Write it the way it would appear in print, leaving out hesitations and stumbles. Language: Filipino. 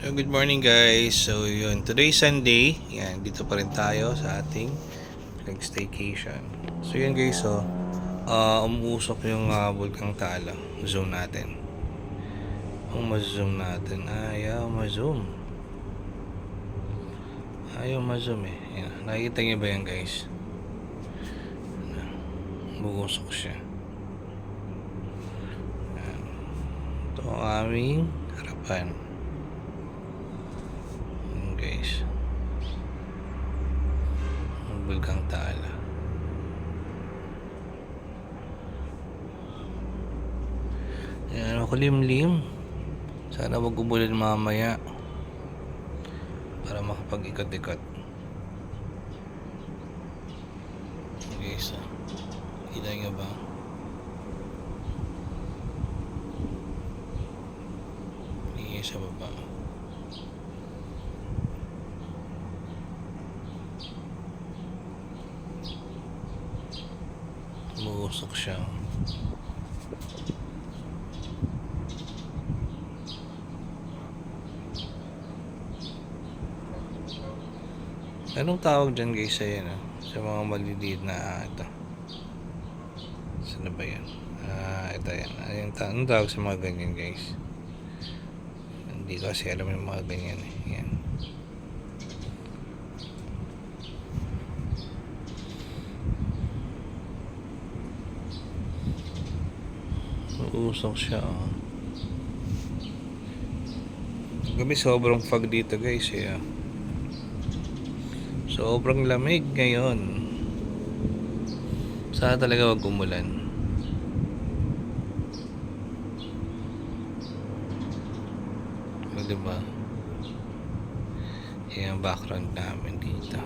So, good morning guys. So, yun. Today Sunday. Yan, dito pa rin tayo sa ating staycation. So, yun guys. So, umuusok yung Bulkang Tala. Zoom natin. Kung ma-zoom natin. Ayaw ma-zoom. Ayaw ma-zoom eh. Yan. Nakikita niyo ba yan guys? Buusok siya. Yan. Ito ang aming harapan. Guys, ang Bulkang Tala. Yan, makulimlim. Sana wag umulan mamaya para makapag-ikot-ikot. Guys, kita nyo ba? Hindi sa baba. Umuusok siya. Anong tawag dyan guys sa yan sa mga maliliit na ito? Saan ba yan? Ito yan. Anong tawag sa mga ganyan guys? Hindi ko kasi alam yung mga ganyan eh. Yan. Uusok siya Gabi sobrang fog dito guys eh. Sobrang lamig ngayon. Sana talaga wag umulan. Diba? Yan ang background namin dito.